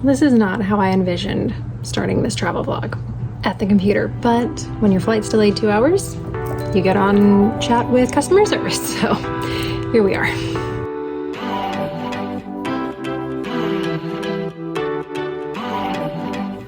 This is not how I envisioned starting this travel vlog at the computer, but when your flight's delayed 2 hours, you get on chat with customer service. So here we are.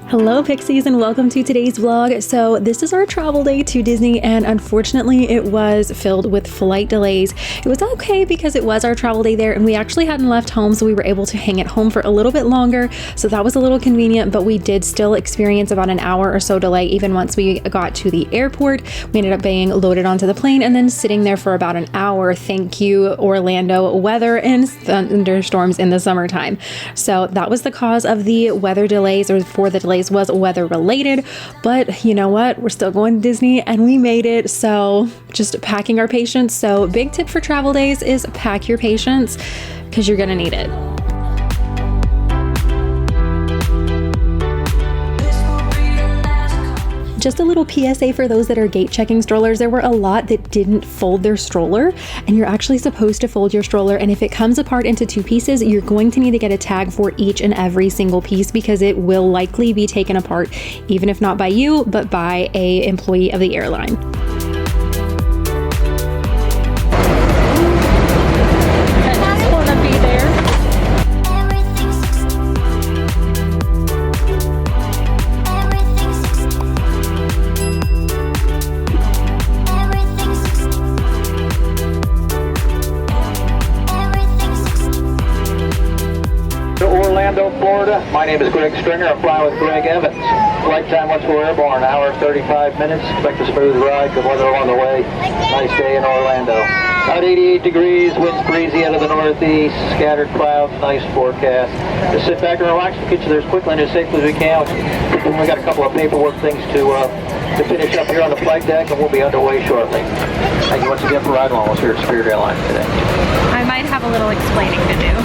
Hello Pixies and welcome to today's vlog. So this is our travel day to Disney and unfortunately it was filled with flight delays. It was okay because it was our travel day there and we actually hadn't left home, so we were able to hang at home for a little bit longer. So that was a little convenient, but we did still experience about an hour or so delay even once we got to the airport. We ended up being loaded onto the plane and then sitting there for about an hour. Thank you, Orlando weather and thunderstorms in the summertime. So that was the cause of the weather delays, or for the delays was weather related, but you know what, we're still going to Disney and we made it. So just packing our patience. So big tip for travel days is pack your patience because you're gonna need it. Just a little PSA for those that are gate checking strollers. There were a lot that didn't fold their stroller, and you're actually supposed to fold your stroller, and if it comes apart into two pieces, you're going to need to get a tag for each and every single piece because it will likely be taken apart, even if not by you, but by an employee of the airline. Florida. My name is Greg Stringer. I'm flying with Greg Evans. Flight time once we're airborne, an hour 35 minutes. Expect a smooth ride, good weather along the way. Nice day in Orlando. About 88 degrees, winds breezy out of the northeast, scattered clouds, nice forecast. Just sit back and relax. We'll get you there as quickly and as safely as we can. We got a couple of paperwork things to finish up here on the flight deck, and we'll be underway shortly. Thank you once again for riding along with us here at Spirit Airlines today. I might have a little explaining to do.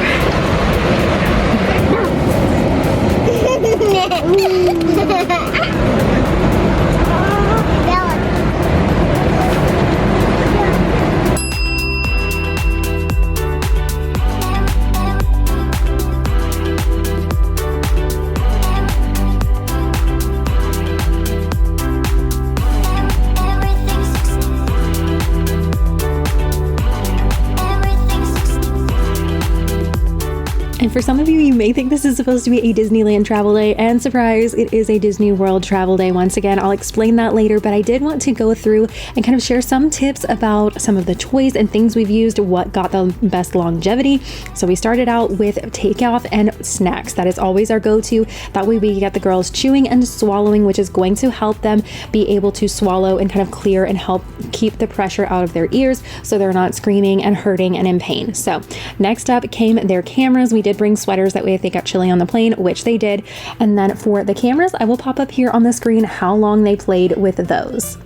And for some of you, you may think this is supposed to be a Disneyland travel day, and surprise, it is a Disney World travel day. Once again, I'll explain that later, but I did want to go through and kind of share some tips about some of the toys and things we've used, what got the best longevity. So we started out with takeoff and snacks. That is always our go-to. That way we get the girls chewing and swallowing, which is going to help them be able to swallow and kind of clear and help keep the pressure out of their ears so they're not screaming and hurting and in pain. So next up came their cameras. We did bring sweaters, that way if they got chilly on the plane, which they did. And then for the cameras, I will pop up here on the screen how long they played with those.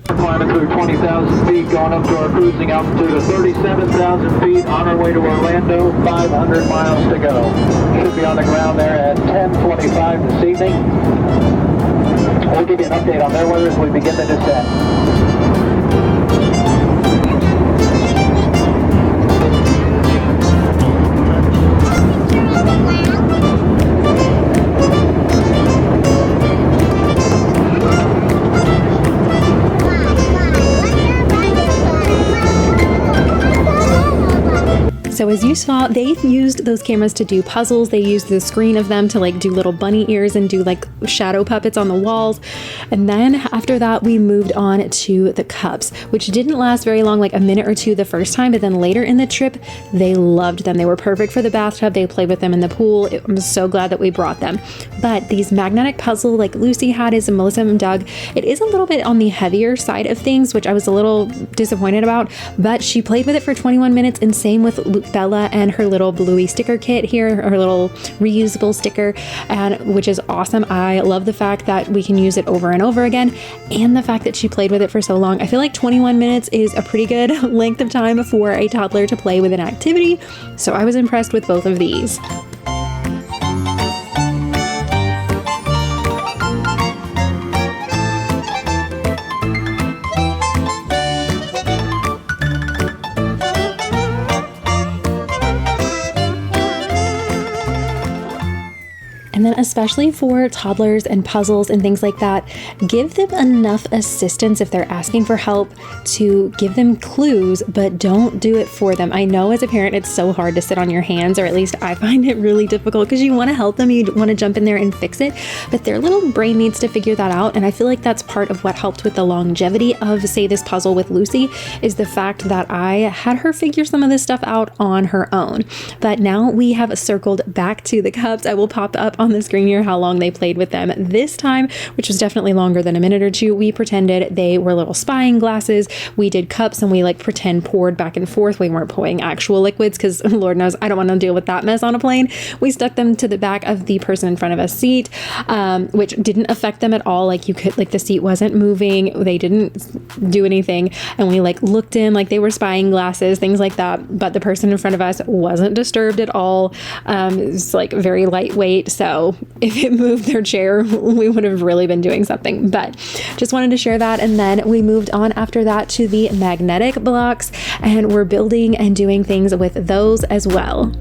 We're climbing through 20,000 feet, going up to our cruising altitude of 37,000 feet, on our way to Orlando, 500 miles to go. Should be on the ground there at 10:25 this evening. We'll give you an update on their weather as we begin the descent. So as you saw, they used those cameras to do puzzles. They used the screen of them to like do little bunny ears and do like shadow puppets on the walls. And then after that, we moved on to the cups, which didn't last very long, like a minute or two the first time, but then later in the trip, they loved them. They were perfect for the bathtub. They played with them in the pool. I'm so glad that we brought them. But these magnetic puzzle like Lucy had is, and Melissa and Doug, it is a little bit on the heavier side of things, which I was a little disappointed about, but she played with it for 21 minutes, and same with Bella and her little Bluey sticker kit here, her little reusable sticker, and which is awesome. I love the fact that we can use it over and over again, and the fact that she played with it for so long. I feel like 21 minutes is a pretty good length of time for a toddler to play with an activity, so I was impressed with both of these. And then especially for toddlers and puzzles and things like that, give them enough assistance if they're asking for help to give them clues, but don't do it for them. I know as a parent, it's so hard to sit on your hands, or at least I find it really difficult because you want to help them, you want to jump in there and fix it, but their little brain needs to figure that out. And I feel like that's part of what helped with the longevity of, say, this puzzle with Lucy, is the fact that I had her figure some of this stuff out on her own. But now we have circled back to the cups. I will pop up on the screen here how long they played with them this time, which was definitely longer than a minute or two. We pretended they were little spying glasses. We did cups and we like pretend poured back and forth. We weren't pouring actual liquids because Lord knows I don't want to deal with that mess on a plane. We stuck them to the back of the person in front of us seat, which didn't affect them at all. Like you could, like the seat wasn't moving. They didn't do anything. And we like looked in like they were spying glasses, things like that. But the person in front of us wasn't disturbed at all. It was like very lightweight. So if it moved their chair, we would have really been doing something. But just wanted to share that. And then we moved on after that to the magnetic blocks, and we're building and doing things with those as well.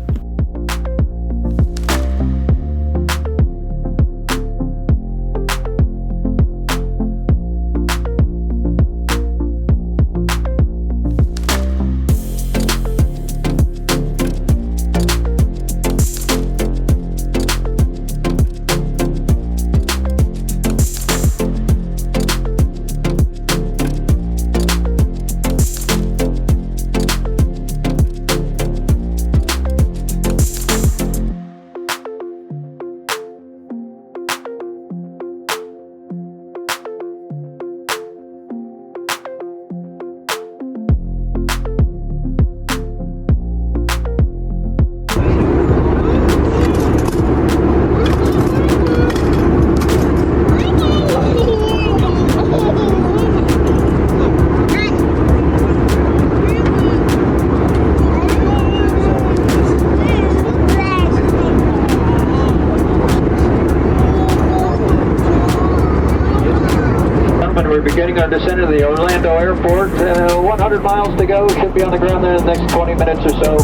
We're beginning our descent of the Orlando airport. 100 miles to go. Should be on the ground there in the next 20 minutes or so.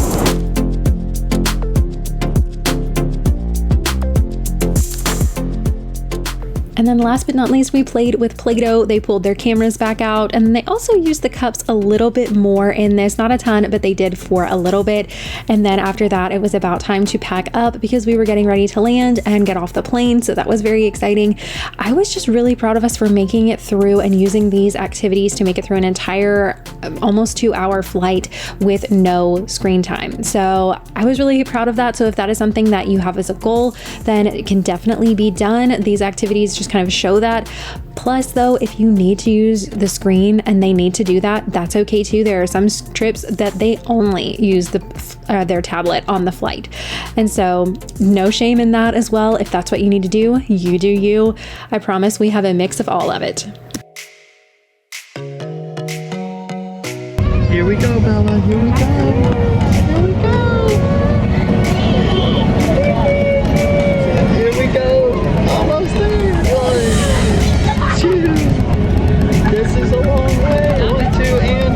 And then last but not least, we played with Play-Doh. They pulled their cameras back out, and they also used the cups a little bit more in this. Not a ton, but they did for a little bit. And then after that, it was about time to pack up because we were getting ready to land and get off the plane. So that was very exciting. I was just really proud of us for making it through and using these activities to make it through an entire almost 2-hour flight with no screen time. So I was really proud of that. So if that is something that you have as a goal, then it can definitely be done. These activities just kind of show that. Plus though, if you need to use the screen and they need to do that, that's okay too. There are some trips that they only use their tablet on the flight. And so no shame in that as well. If that's what you need to do, you do you. I promise we have a mix of all of it. Here we go, Bella. Here we go. Here we go. Here we go. Almost there. 1, 2. This is a long way. 1, 2, and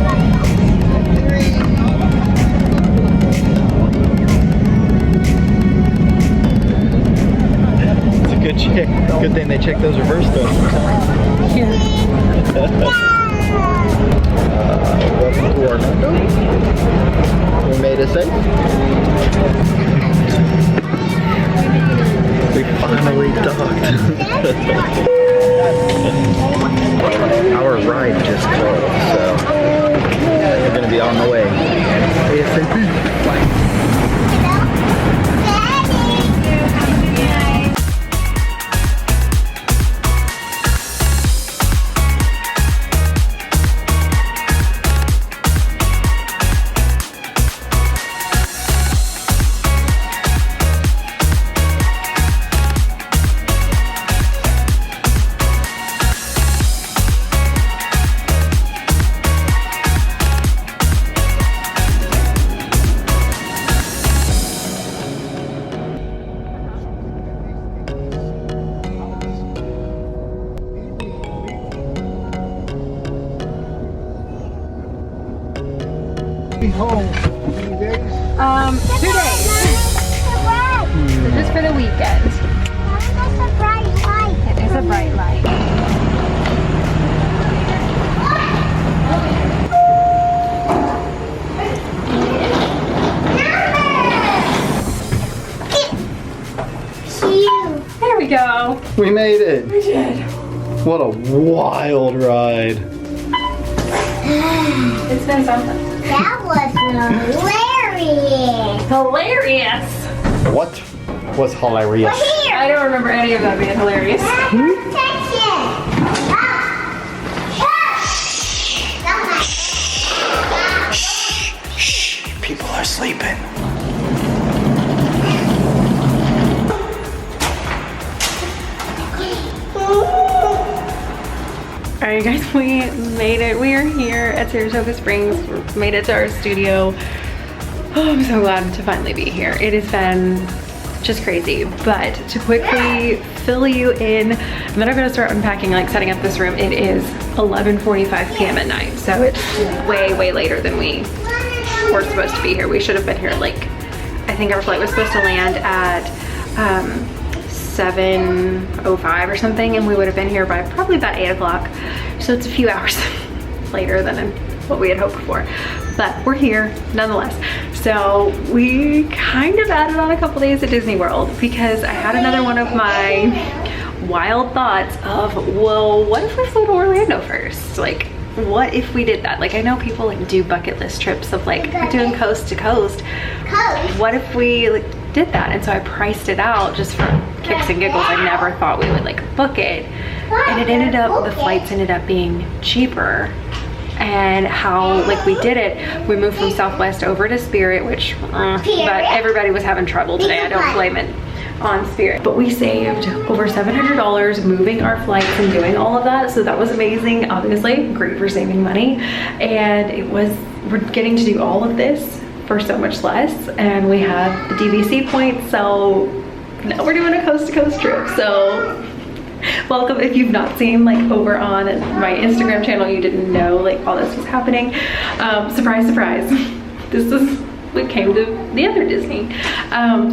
3. It's a good check. Good thing they checked those reverse doors. Welcome to Orlando. We made it safe. We finally docked. Our ride just closed, so we're going to be on the way. ASAP. Home. 2 days. 2 days. So just for the weekend. go. We made it. We did. What a wild ride. It's been something. That was hilarious. Hilarious. What was hilarious? Here. I don't remember any of that being hilarious. People are sleeping. Alright guys, we made it. We are here at Saratoga Springs. We made it to our studio. Oh, I'm so glad to finally be here. It has been just crazy. But to quickly fill you in, and then I'm gonna start unpacking, like setting up this room. It is 11:45 p.m. at night. So it's way, way later than we were supposed to be here. We should have been here like, I think our flight was supposed to land at 7:05 or something, and we would have been here by probably about 8 o'clock. So it's a few hours later than what we had hoped for, but we're here nonetheless. So we kind of added on a couple days at Disney World because I had another one of my wild thoughts of, well, what if we flew to Orlando first? Like, what if we did that? Like, I know people like do bucket list trips of like doing coast to coast. What if we like did that? And so I priced it out just for kicks and giggles. I never thought we would like book it, and it ended up, the flights ended up being cheaper. And how like we did it, we moved from Southwest over to Spirit, which but everybody was having trouble today. I don't blame it on Spirit, but we saved over $700 moving our flights and doing all of that. So that was amazing. Obviously great for saving money, and we're getting to do all of this for so much less, and we have the DVC points. So now we're doing a coast to coast trip. So welcome. If you've not seen like over on my Instagram channel, you didn't know like all this was happening. Surprise, surprise. We came to the other Disney.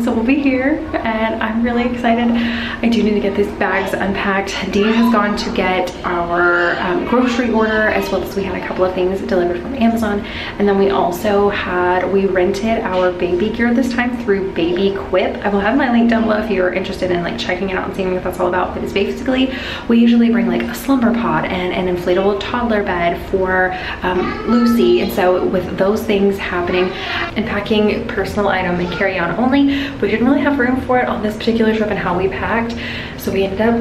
So we'll be here, and I'm really excited. I do need to get these bags unpacked. Dean has gone to get our grocery order, as well as we had a couple of things delivered from Amazon. And then we also we rented our baby gear this time through Baby Quip. I will have my link down below if you're interested in like checking it out and seeing what that's all about. But it's basically, we usually bring like a slumber pod and an inflatable toddler bed for Lucy. And so with those things happening, and packing personal item and carry on only, we didn't really have room for it on this particular trip and how we packed. So we ended up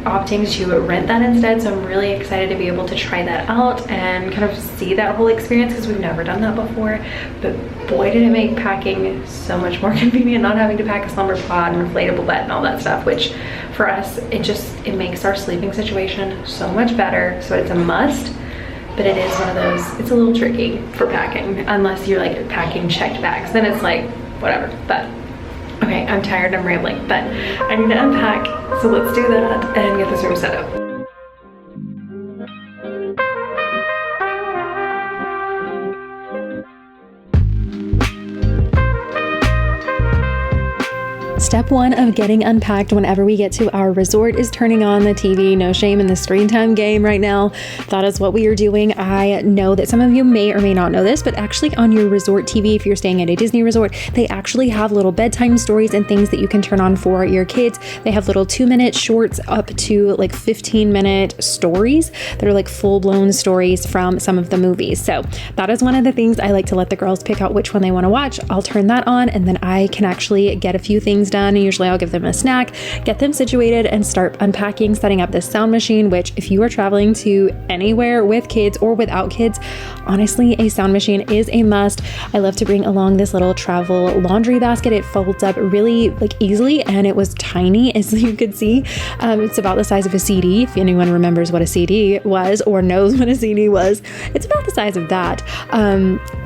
opting to rent that instead. So I'm really excited to be able to try that out and kind of see that whole experience, because we've never done that before. But boy, did it make packing so much more convenient, not having to pack a slumber pod and inflatable bed and all that stuff, which for us, it makes our sleeping situation so much better. So it's a must. But it is one of those, it's a little tricky for packing, unless you're like packing checked bags. Then it's like, whatever. But, okay, I'm tired, I'm rambling, but I need to unpack. So let's do that and get this room set up. Step one of getting unpacked whenever we get to our resort is turning on the TV. No shame in the screen time game right now. That is what we are doing. I know that some of you may or may not know this, but actually on your resort TV, if you're staying at a Disney resort, they actually have little bedtime stories and things that you can turn on for your kids. They have little 2-minute shorts up to like 15-minute stories that are like full-blown stories from some of the movies. So that is one of the things I like to let the girls pick out which one they want to watch. I'll turn that on, and then I can actually get a few things done. Usually I'll give them a snack, get them situated, and start unpacking, setting up this sound machine, which if you are traveling to anywhere with kids or without kids, honestly, a sound machine is a must. I love to bring along this little travel laundry basket. It folds up really like easily, and it was tiny, as you could see. It's about the size of a CD. If anyone remembers what a CD was or knows what a CD was, it's about the size of that,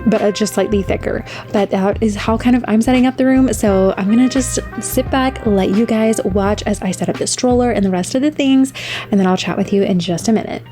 but just slightly thicker. But that is how kind of I'm setting up the room. So I'm gonna just sit back, let you guys watch as I set up the stroller and the rest of the things, and then I'll chat with you in just a minute.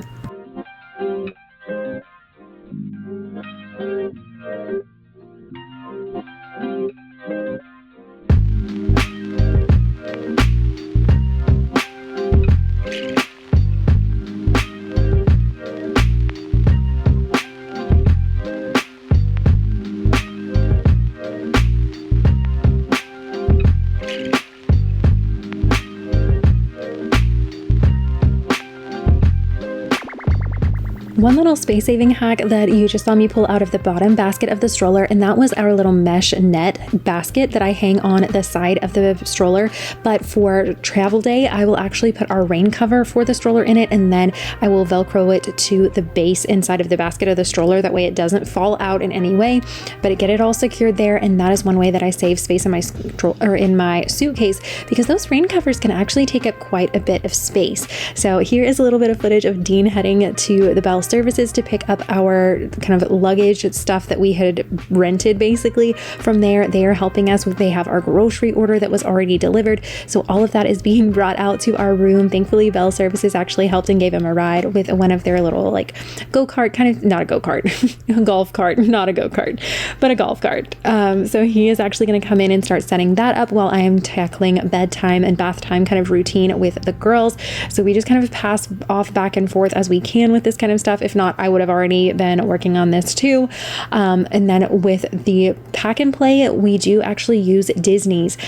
One little space saving hack that you just saw me pull out of the bottom basket of the stroller, and that was our little mesh net basket that I hang on the side of the stroller. But for travel day, I will actually put our rain cover for the stroller in it, and then I will Velcro it to the base inside of the basket of the stroller. That way it doesn't fall out in any way, but get it all secured there. And that is one way that I save space in my suitcase, because those rain covers can actually take up quite a bit of space. So here is a little bit of footage of Dean heading to the Bell Services to pick up our kind of luggage stuff that we had rented. Basically from there, they are helping us with, they have our grocery order that was already delivered, so all of that is being brought out to our room. Thankfully Bell Services actually helped and gave him a ride with one of their little like go-kart, kind of, not a go-kart, a golf cart, not a go-kart, but a golf cart. So he is actually going to come in and start setting that up while I am tackling bedtime and bath time kind of routine with the girls. So we just kind of pass off back and forth as we can with this kind of stuff. If not, I would have already been working on this too. And then with the pack and play, we do actually use Disney's.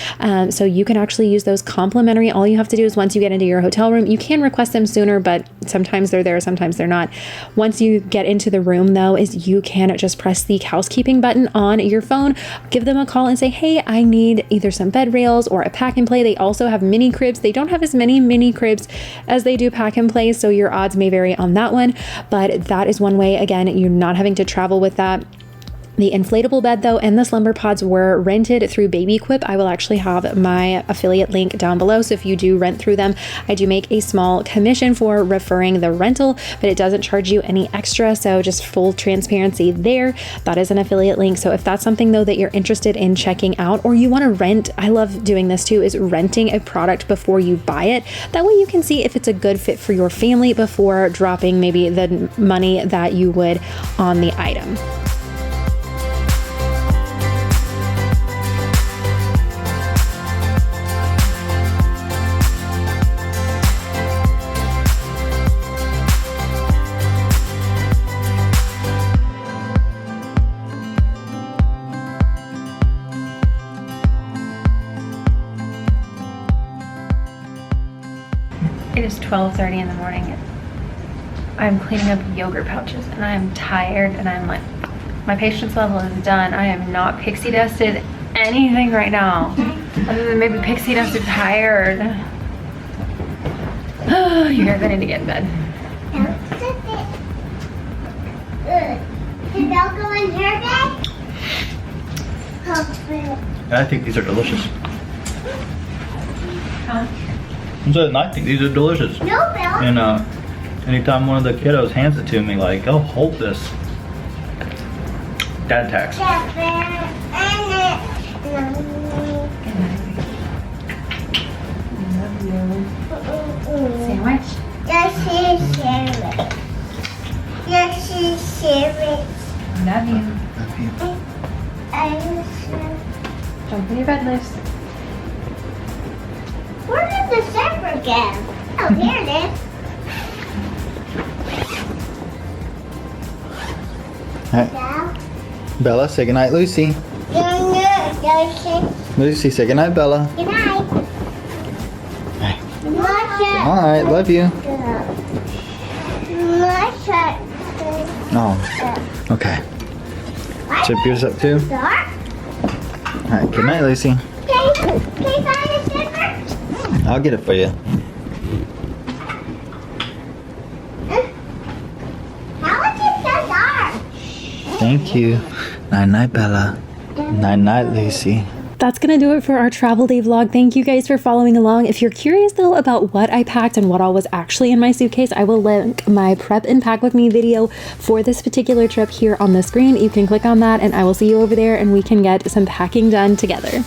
So you can actually use those complimentary. All you have to do is once you get into your hotel room, you can request them sooner, but sometimes they're there, sometimes they're not. Once you get into the room though, is you can just press the housekeeping button on your phone, give them a call and say, hey, I need either some bed rails or a pack and play. They also have mini cribs. They don't have as many mini cribs as they do pack and play, so your odds may vary on that one, but that is one way. Again, you're not having to travel with that. The inflatable bed though and the slumber pods were rented through Baby Quip. I will actually have my affiliate link down below, so if you do rent through them, I do make a small commission for referring the rental, but it doesn't charge you any extra, so just full transparency there. That is an affiliate link. So if that's something though that you're interested in checking out, or you want to rent, I love doing this too, is renting a product before you buy it. That way you can see if it's a good fit for your family before dropping maybe the money that you would on the item. It is 12:30 in the morning. I'm cleaning up yogurt pouches and I'm tired and I'm like, my patience level is done. I am not pixie dusted anything right now, other than maybe pixie dusted tired. You guys, I need to get in bed. Did Belle go in her bed? I think these are delicious. Huh? I think these are delicious. No, Belle. And anytime one of the kiddos hands it to me, like, oh, hold this. Dad tax. Sandwich? Yes, she's serious. Love you. I'm Jump in your bed, Liz. Where did the zebra go? Oh, here it is. Hey, Belle. Bella, say goodnight, Lucy. Lucy, say goodnight, Bella. Good night. All right, love you. Oh, okay. Chip yours up too. Dark? All right, good night, Lucy. Can you find a zebra? I'll get it for you. How is it so dark? Thank you. Night night, Bella. Night night, Lucy. That's going to do it for our travel day vlog. Thank you guys for following along. If you're curious though about what I packed and what all was actually in my suitcase, I will link my prep and pack with me video for this particular trip here on the screen. You can click on that and I will see you over there and we can get some packing done together.